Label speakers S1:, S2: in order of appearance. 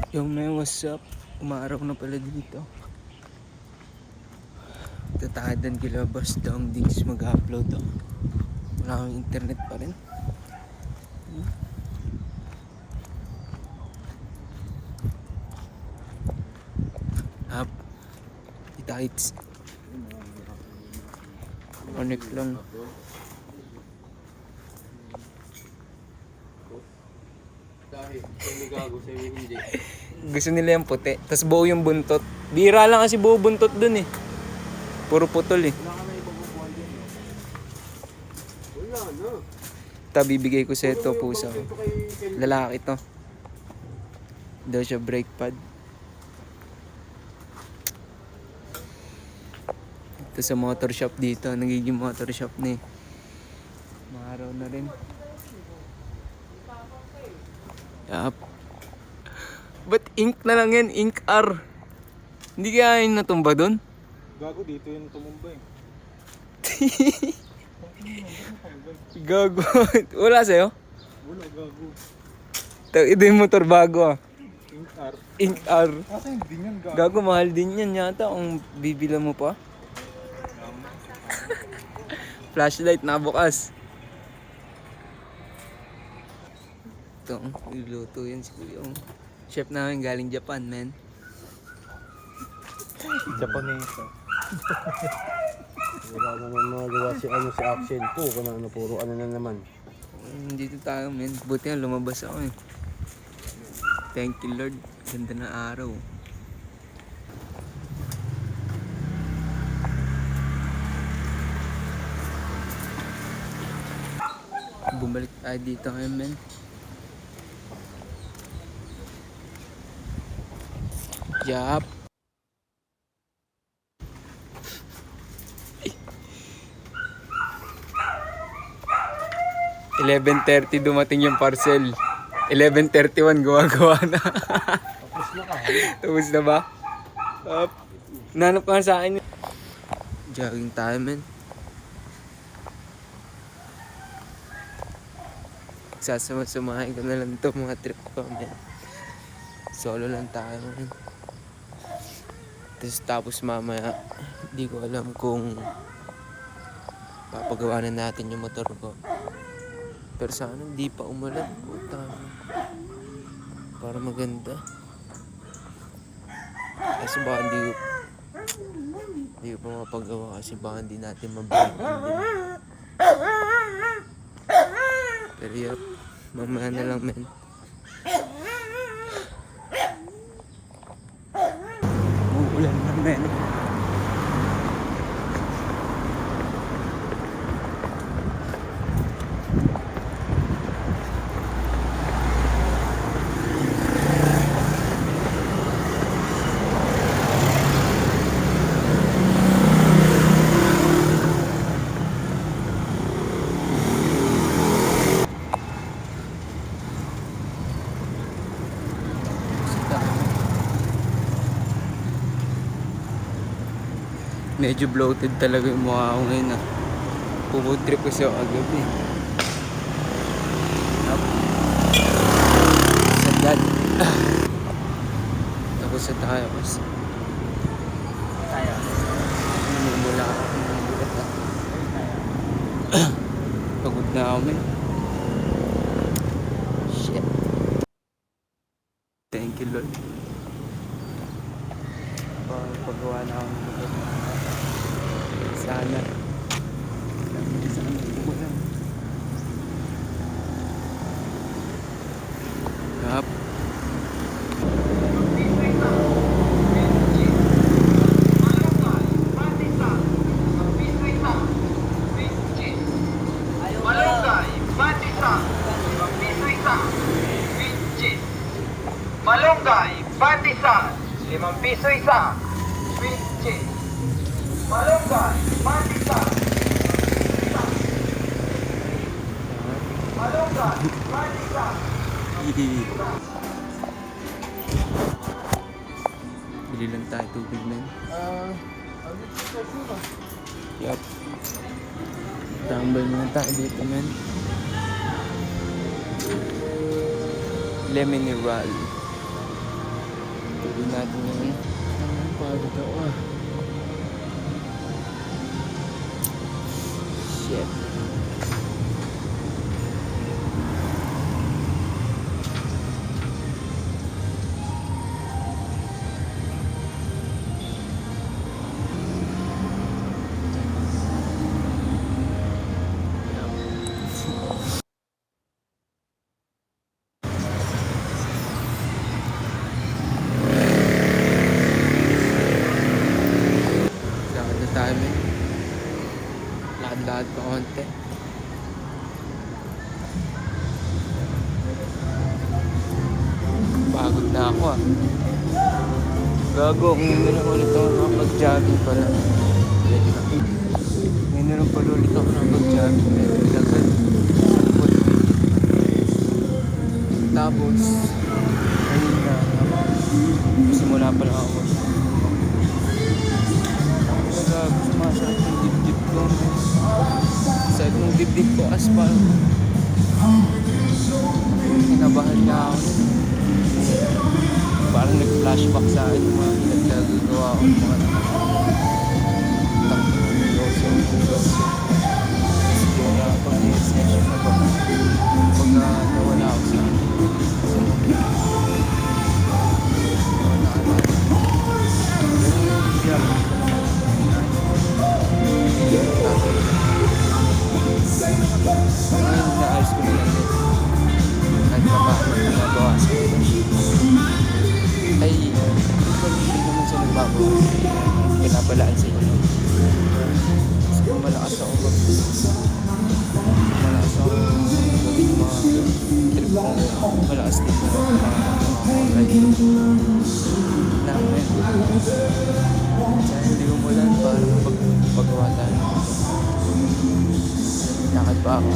S1: Yung may what's up, umaraw na pala dito. Tatahadan kilabas daw ang dings mag-upload daw. Wala akong internet pa rin. Up. Itights. Connect lang.
S2: Dahil hindi gago sa'yo hindi.
S1: Gusto nila yung puti. Tapos buo yung buntot. Bira lang kasi buo buntot dun eh. Puro putol eh.
S2: Wala ka na ibang bubuhay din. Wala na.
S1: Bibigay ko sa ito pusa ko. Lalaki to. Daw siya brake pad. Ito sa motor shop dito. Nagiging motor shop na eh. Maaraw na rin. Yup. Ba't ink na lang yan? Ink R. Hindi kaya yung natumba dun?
S2: Gago dito yung tumumba eh.
S1: Gago. Wala sa'yo?
S2: Wala gago.
S1: Ito yung motor bago ah.
S2: Ink R.
S1: Ink R.
S2: Kasi hindi yan gago.
S1: Gago, mahal din yan yata kung bibila mo pa. Flashlight na bukas. Ito, niluto yan si Kuya. Chef namin galing Japan, man.
S2: Japanese. Wala naman magawa si Axel ko. Kung ano, puro ano na naman.
S1: Dito tayo, man. Buti nga lumabas ako eh. Thank you, Lord. Ganda na araw. Bumalik tayo dito ngayon, man. Yup. $11:30 dumating yung parcel. 11:31 gawa-gawa na.
S2: Tapos na ka.
S1: Tapos na ba? Up. Nanap ka nga sa akin. Jogging tayo, man. Sasama-samahin ko na lang ito mga trip ko, man. Solo lang tayo, man. Tapos mamaya, di ko alam kung papagawa na natin yung motor ko. Pero sana hindi pa umulan. Puta. Para maganda. Kasi baka hindi ko pa mapagawa kasi baka hindi natin mabalik. Pero yup, mamaya na lang, men. Uulan na, men. Medyo bloated talaga yung mukha ko ngayon ah. Food trip kasi ako agabi. Sagad. Tapos sa tayo kasi. Tayo. Mula ako. Pagod na ako man. Shit. Thank you, Lord. Pagawa na ako ng pagod. Sana umulan. Yup.
S3: Malunggay, patisan, 5 piso isa. Sweet cheese. Malunggay, patisan. Malunggay, patisan.
S1: Bili lang tayo tubig, man. Yup. Tambay muna tayo dito, man. Le Mineral. Gawin natin yun. Pagod ako ah. Shit. Lakad na tayo men. Lakad-lakad pa konti. Pagod na ako ah. Gago, ngayon na lang ulit ako nakapag-jogging pala. Ngayon na lang pala ulit ako nakapag-jogging. Lagad. Tapos, ayun na. Simula pa lang ako. Grabe, sumasakit yung dibdib ko. Sakit ng dibdib ko, aspal. Kinabahan na ako. Parang nag-flashback sa akin yung mga pinaggagawa ko. Mga takot-takot. Sige na pag-i-session na ba? Pag nawala ako sa akin. Nawala ka na. Ngayon naayos ko na lang din. Kahit na pa nagawa sa akin. Ay, hindi naman siya nagbabawas. Pinabalaan siya ko. Kasi kung malakas ako malakas ako gawin yung mga trip ko. Malakas din na mga namin. Sana hindi umulan para paggawa tayo. Lakad pa ako.